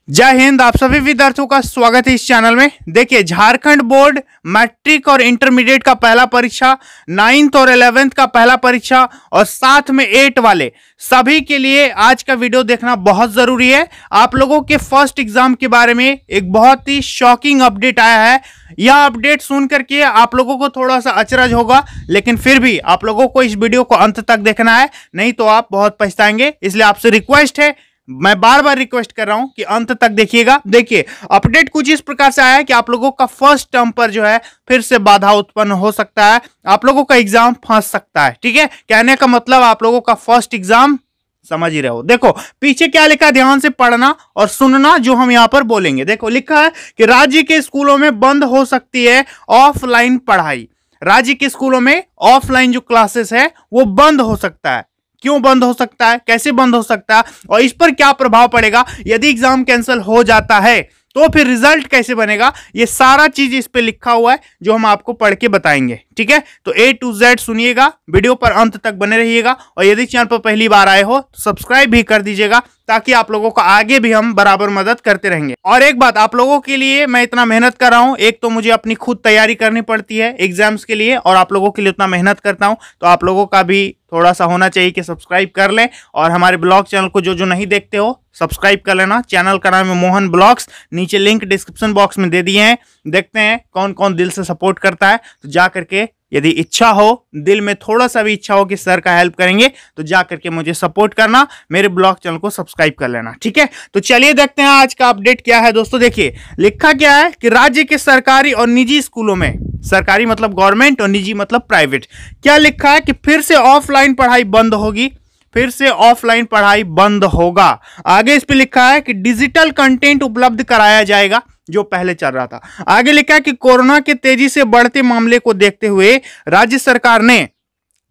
जय हिंद। आप सभी विद्यार्थियों का स्वागत है इस चैनल में। देखिए, झारखंड बोर्ड मैट्रिक और इंटरमीडिएट का पहला परीक्षा, 9th और 11th का पहला परीक्षा और साथ में 8 वाले सभी के लिए आज का वीडियो देखना बहुत जरूरी है। आप लोगों के फर्स्ट एग्जाम के बारे में एक बहुत ही शॉकिंग अपडेट आया है। यह अपडेट सुन करके आप लोगों को थोड़ा सा अचरज होगा, लेकिन फिर भी आप लोगों को इस वीडियो को अंत तक देखना है, नहीं तो आप बहुत पछताएंगे। इसलिए आपसे रिक्वेस्ट है, मैं बार बार रिक्वेस्ट कर रहा हूं कि अंत तक देखिएगा। देखिए, अपडेट कुछ इस प्रकार से आया है कि आप लोगों का फर्स्ट टर्म पर जो है फिर से बाधा उत्पन्न हो सकता है, आप लोगों का एग्जाम फंस सकता है। ठीक है, कहने का मतलब आप लोगों का फर्स्ट एग्जाम समझ ही रहे हो। देखो पीछे क्या लिखा है, ध्यान से पढ़ना और सुनना जो हम यहां पर बोलेंगे। देखो लिखा है कि राज्य के स्कूलों में बंद हो सकती है ऑफलाइन पढ़ाई। राज्य के स्कूलों में ऑफलाइन जो क्लासेस है वो बंद हो सकता है। क्यों बंद हो सकता है, कैसे बंद हो सकता है और इस पर क्या प्रभाव पड़ेगा, यदि एग्जाम कैंसिल हो जाता है तो फिर रिजल्ट कैसे बनेगा, ये सारा चीज इस पे लिखा हुआ है जो हम आपको पढ़ के बताएंगे। ठीक है, तो A to Z सुनिएगा, वीडियो पर अंत तक बने रहिएगा और यदि चैनल पर पहली बार आए हो तो सब्सक्राइब भी कर दीजिएगा, ताकि आप लोगों को आगे भी हम बराबर मदद करते रहेंगे। और एक बात, आप लोगों के लिए मैं इतना मेहनत कर रहा हूं, एक तो मुझे अपनी खुद तैयारी करनी पड़ती है एग्जाम्स के लिए और आप लोगों के लिए उतना मेहनत करता हूं, तो आप लोगों का भी थोड़ा सा होना चाहिए कि सब्सक्राइब कर लें और हमारे ब्लॉग चैनल को जो नहीं देखते हो सब्सक्राइब कर लेना। चैनल का नाम है मोहन ब्लॉग्स, नीचे लिंक डिस्क्रिप्शन बॉक्स में दे दिए हैं। देखते हैं कौन कौन दिल से सपोर्ट करता है, तो जा करके यदि इच्छा हो, दिल में थोड़ा सा भी इच्छा हो कि सर का हेल्प करेंगे, तो जा करके मुझे सपोर्ट करना, मेरे ब्लॉग चैनल को सब्सक्राइब कर लेना। ठीक है, तो चलिए देखते हैं आज का अपडेट क्या है। दोस्तों देखिए, लिखा क्या है कि राज्य के सरकारी और निजी स्कूलों में, सरकारी मतलब गवर्नमेंट और निजी मतलब प्राइवेट, क्या लिखा है कि फिर से ऑफलाइन पढ़ाई बंद होगी, फिर से ऑफलाइन पढ़ाई बंद होगा। आगे इस पे लिखा है कि डिजिटल कंटेंट उपलब्ध कराया जाएगा जो पहले चल रहा था। आगे लिखा है कि कोरोना के तेजी से बढ़ते मामले को देखते हुए राज्य सरकार ने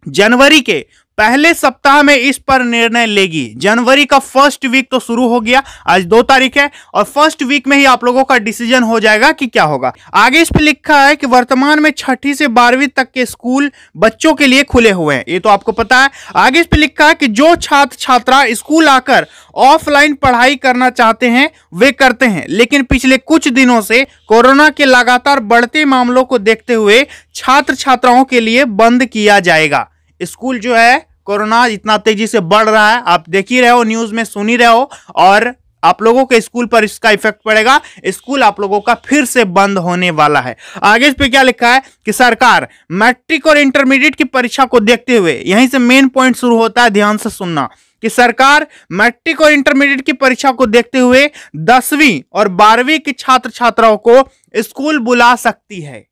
जनवरी के पहले सप्ताह में इस पर निर्णय लेगी। जनवरी का फर्स्ट वीक तो शुरू हो गया, आज 2 तारीख है और फर्स्ट वीक में ही आप लोगों का डिसीजन हो जाएगा कि क्या होगा। आगे इस पे लिखा है कि वर्तमान में 6ठी से 12वीं तक के स्कूल बच्चों के लिए खुले हुए हैं, ये तो आपको पता है। आगे इस पे लिखा है कि जो छात्र छात्रा स्कूल आकर ऑफलाइन पढ़ाई करना चाहते हैं वे करते हैं, लेकिन पिछले कुछ दिनों से कोरोना के लगातार बढ़ते मामलों को देखते हुए छात्र छात्राओं के लिए बंद किया जाएगा। स्कूल जो है कोरोना इतना तेजी से बढ़ रहा है, आप देख ही रहे हो, न्यूज में सुन ही रहे हो, और आप लोगों के स्कूल पर इसका इफेक्ट पड़ेगा। स्कूल आप लोगों का फिर से बंद होने वाला है। आगे इस पे क्या लिखा है कि सरकार मैट्रिक और इंटरमीडिएट की परीक्षा को देखते हुए, यहीं से मेन पॉइंट शुरू होता है, ध्यान से सुनना, कि सरकार मैट्रिक और इंटरमीडिएट की परीक्षा को देखते हुए 10वीं और 12वीं के छात्र छात्राओं को स्कूल बुला सकती है।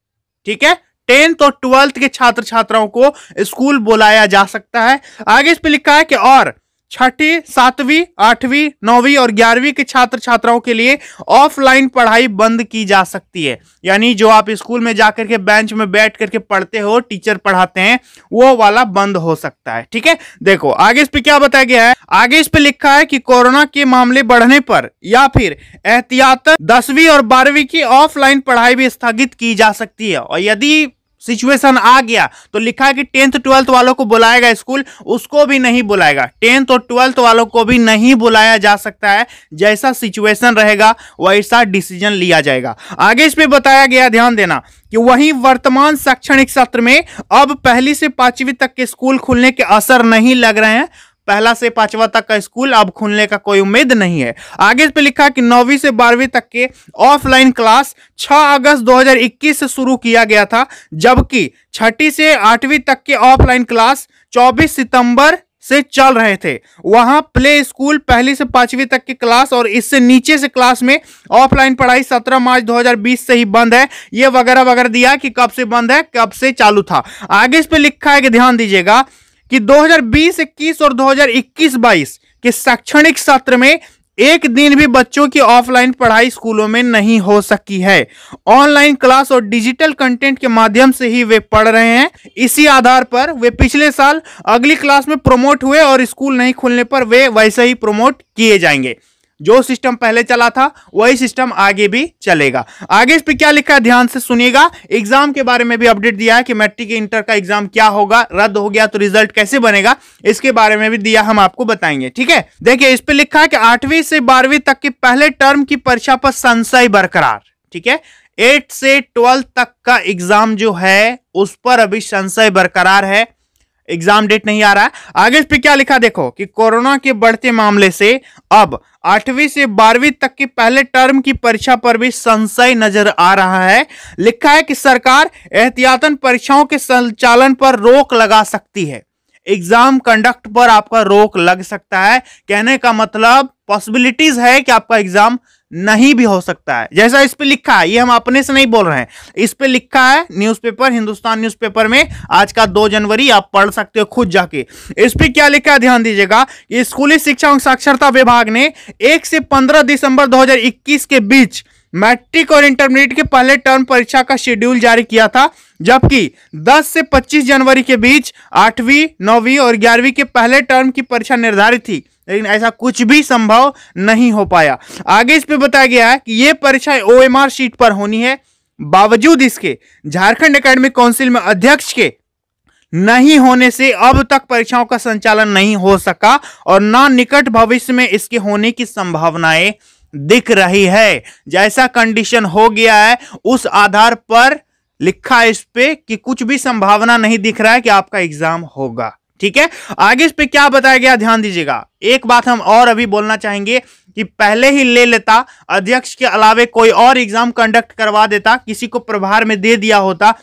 ठीक है, 10th और 12th के छात्र छात्राओं को स्कूल बुलाया जा सकता है। आगे इस पे लिखा है कि और 6ठी, 7वीं, 8वीं, 9वीं और 11वीं के छात्र छात्राओं के लिए ऑफलाइन पढ़ाई बंद की जा सकती है। यानी जो आप स्कूल में जाकर के बेंच में बैठ करके पढ़ते हो, टीचर पढ़ाते हैं, वो वाला बंद हो सकता है। ठीक है, देखो आगे इस पे क्या बताया गया है। आगे इस पे लिखा है कि कोरोना के मामले बढ़ने पर या फिर एहतियातन 10वीं और 12वीं की ऑफलाइन पढ़ाई भी स्थगित की जा सकती है। और यदि सिचुएशन आ गया तो लिखा है कि 10th 12th वालों को बुलाएगा स्कूल, उसको भी नहीं बुलाएगा। 10th और 12th वालों को भी नहीं बुलाया जा सकता है। जैसा सिचुएशन रहेगा वैसा डिसीजन लिया जाएगा। आगे इस पे बताया गया, ध्यान देना, कि वहीं वर्तमान शैक्षणिक सत्र में अब 1ली से 5वीं तक के स्कूल खुलने के असर नहीं लग रहे हैं। 1ला से 5वां तक का स्कूल अब खुलने का कोई उम्मीद नहीं है। आगे इस पे लिखा है कि 9वीं से 12वीं तक के ऑफलाइन क्लास 6 अगस्त 2021 से शुरू किया गया था, जबकि 6ठी से 8वीं तक के ऑफलाइन क्लास 24 सितंबर से चल रहे थे। वहां प्ले स्कूल 1ली से 5वीं तक के क्लास और इससे नीचे से क्लास में ऑफलाइन पढ़ाई 17 मार्च 2020 से ही बंद है। ये वगैरह वगैरह दिया कि कब से बंद है, कब से चालू था। आगे इस पे लिखा है कि ध्यान दीजिएगा कि 2020-21 और 2021-22 के शैक्षणिक सत्र में एक दिन भी बच्चों की ऑफलाइन पढ़ाई स्कूलों में नहीं हो सकी है। ऑनलाइन क्लास और डिजिटल कंटेंट के माध्यम से ही वे पढ़ रहे हैं। इसी आधार पर वे पिछले साल अगली क्लास में प्रमोट हुए और स्कूल नहीं खुलने पर वे वैसे ही प्रमोट किए जाएंगे। जो सिस्टम पहले चला था वही सिस्टम आगे भी चलेगा। आगे इस पे क्या लिखा है ध्यान से सुनिएगा। एग्जाम के बारे में भी अपडेट दिया है कि मैट्रिक इंटर का एग्जाम क्या होगा, रद्द हो गया तो रिजल्ट कैसे बनेगा, इसके बारे में भी दिया, हम आपको बताएंगे। ठीक है, देखिए इस पे लिखा है कि 8वीं से 12वीं तक के पहले टर्म की परीक्षा पर संशय बरकरार। ठीक है, 8 से 12 तक का एग्जाम जो है उस पर अभी संशय बरकरार है, एग्जाम डेट नहीं आ रहा है। आगे इस पे क्या लिखा देखो कि कोरोना के बढ़ते मामले से अब 8वीं से 12वीं तक की पहले टर्म की परीक्षा पर भी संशय नजर आ रहा है। लिखा है कि सरकार एहतियातन परीक्षाओं के संचालन पर रोक लगा सकती है, एग्जाम कंडक्ट पर आपका रोक लग सकता है। कहने का मतलब पॉसिबिलिटीज है कि आपका एग्जाम नहीं भी हो सकता है। जैसा इस पे लिखा है, ये हम अपने से नहीं बोल रहे हैं, इस पे लिखा है न्यूज़पेपर, हिंदुस्तान न्यूज़पेपर में आज का 2 जनवरी, आप पढ़ सकते हो खुद जाके। इस पे क्या लिखा है ध्यान दीजिएगा कि स्कूली शिक्षा एवं साक्षरता विभाग ने 1 से 15 दिसंबर 2021 के बीच मैट्रिक और इंटरमीडिएट के पहले टर्म परीक्षा का शेड्यूल जारी किया था, जबकि 10 से 25 जनवरी के बीच 8वीं, 9वीं और 11वीं के पहले टर्म की परीक्षा निर्धारित थी, लेकिन ऐसा कुछ भी संभव नहीं हो पाया। आगे इस पे बताया गया है कि यह परीक्षा OMR शीट पर होनी है। बावजूद इसके झारखंड एकेडमिक काउंसिल में अध्यक्ष के नहीं होने से अब तक परीक्षाओं का संचालन नहीं हो सका और ना निकट भविष्य में इसके होने की संभावनाएं दिख रही है। जैसा कंडीशन हो गया है उस आधार पर लिखा है इस पे कि कुछ भी संभावना नहीं दिख रहा है कि आपका एग्जाम होगा। ठीक है, आगे इस पे क्या बताया गया ध्यान दीजिएगा। एक बात हम और अभी बोलना चाहेंगे कि पहले ही ले लेता, अध्यक्ष के अलावे कोई और एग्जाम कंडक्ट करवा देता, किसी को प्रभार में दे दिया होता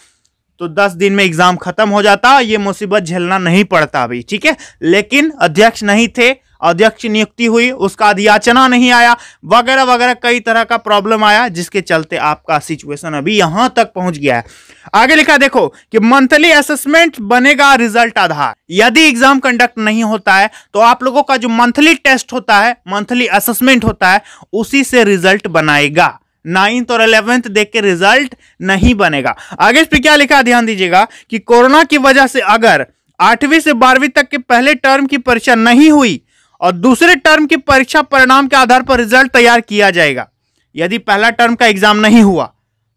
तो 10 दिन में एग्जाम खत्म हो जाता, ये मुसीबत झेलना नहीं पड़ता अभी। ठीक है, लेकिन अध्यक्ष नहीं थे, अध्यक्ष नियुक्ति हुई, उसका अधियाचना नहीं आया, वगैरह वगैरह कई तरह का प्रॉब्लम आया, जिसके चलते आपका सिचुएशन अभी यहां तक पहुंच गया है। आगे लिखा देखो कि मंथली असेसमेंट बनेगा रिजल्ट आधार। यदि एग्जाम कंडक्ट नहीं होता है तो आप लोगों का जो मंथली टेस्ट होता है, मंथली असेसमेंट होता है, उसी से रिजल्ट बनाएगा। 9th और 11th देख के रिजल्ट नहीं बनेगा। आगे इस पे क्या लिखा ध्यान दीजिएगा कि कोरोना की वजह से अगर 8वीं से 12वीं तक के पहले टर्म की परीक्षा नहीं हुई और दूसरे टर्म की परीक्षा परिणाम के आधार पर रिजल्ट तैयार किया जाएगा। यदि पहला टर्म का एग्जाम नहीं हुआ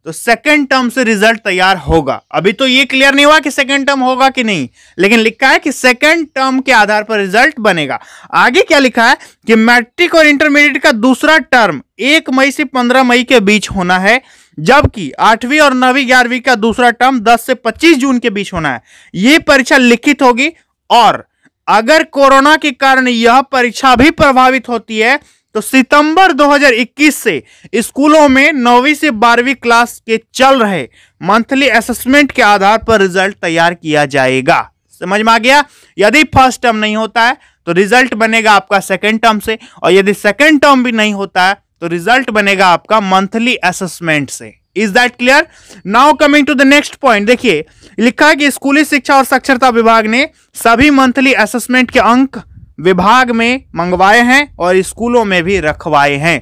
तो सेकंड टर्म से रिजल्ट तैयार होगा। अभी तो ये क्लियर नहीं हुआ कि सेकंड टर्म होगा कि नहीं, लेकिन लिखा है कि सेकंड टर्म के आधार पर रिजल्ट बनेगा। आगे क्या लिखा है कि मैट्रिक और इंटरमीडिएट का दूसरा टर्म 1 मई से 15 मई के बीच होना है, जबकि 8वीं और 9वीं 11वीं का दूसरा टर्म 10 से 25 जून के बीच होना है। यह परीक्षा लिखित होगी और अगर कोरोना के कारण यह परीक्षा भी प्रभावित होती है तो सितंबर 2021 से स्कूलों में 9वीं से 12वीं क्लास के चल रहे मंथली असेसमेंट के आधार पर रिजल्ट तैयार किया जाएगा। समझ में आ गया? यदि फर्स्ट टर्म नहीं होता है तो रिजल्ट बनेगा आपका सेकंड टर्म से, और यदि सेकंड टर्म भी नहीं होता है तो रिजल्ट बनेगा आपका मंथली असेसमेंट से। Is that clear? Now coming to the next point, देखिए लिखा है कि स्कूली शिक्षा और साक्षरता विभाग ने सभी मंथली असेसमेंट के अंक विभाग में मंगवाए हैं और स्कूलों में भी रखवाए हैं।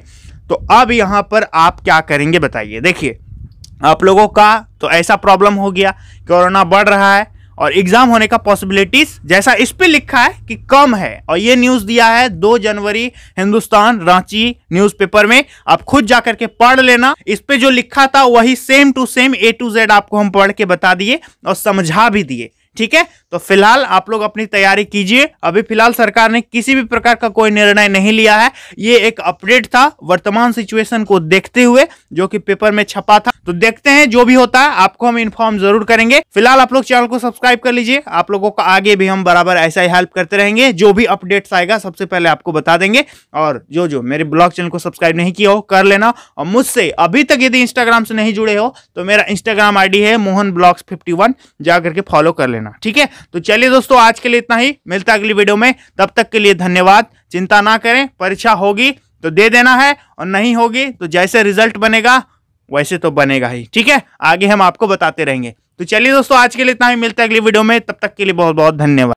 तो अब यहां पर आप क्या करेंगे बताइए। देखिए आप लोगों का तो ऐसा प्रॉब्लम हो गया, कोरोना बढ़ रहा है और एग्जाम होने का पॉसिबिलिटीज जैसा इस पे लिखा है कि कम है, और ये न्यूज दिया है 2 जनवरी हिंदुस्तान रांची न्यूज़पेपर में। आप खुद जाकर के पढ़ लेना, इस पे जो लिखा था वही same to same A to Z आपको हम पढ़ के बता दिए और समझा भी दिए। ठीक है, तो फिलहाल आप लोग अपनी तैयारी कीजिए। अभी फिलहाल सरकार ने किसी भी प्रकार का कोई निर्णय नहीं लिया है, ये एक अपडेट था वर्तमान सिचुएशन को देखते हुए जो कि पेपर में छपा था। तो देखते हैं जो भी होता है आपको हम इन्फॉर्म जरूर करेंगे। फिलहाल आप लोग चैनल को सब्सक्राइब कर लीजिए, आप लोगों का आगे भी हम बराबर ऐसा ही हेल्प करते रहेंगे। जो भी अपडेट्स आएगा सबसे पहले आपको बता देंगे, और जो मेरे ब्लॉग चैनल को सब्सक्राइब नहीं किया हो कर लेना। और मुझसे अभी तक यदि इंस्टाग्राम से नहीं जुड़े हो तो मेरा इंस्टाग्राम ID है mohanblogs51, जाकर के फॉलो कर लेना। ठीक है, तो चलिए दोस्तों आज के लिए इतना ही, मिलता है अगली वीडियो में। तब तक के लिए धन्यवाद। चिंता ना करें, परीक्षा होगी तो दे देना है और नहीं होगी तो जैसे रिजल्ट बनेगा वैसे तो बनेगा ही। ठीक है, आगे हम आपको बताते रहेंगे। तो चलिए दोस्तों आज के लिए इतना ही, मिलता है अगली वीडियो में। तब तक के लिए बहुत बहुत धन्यवाद।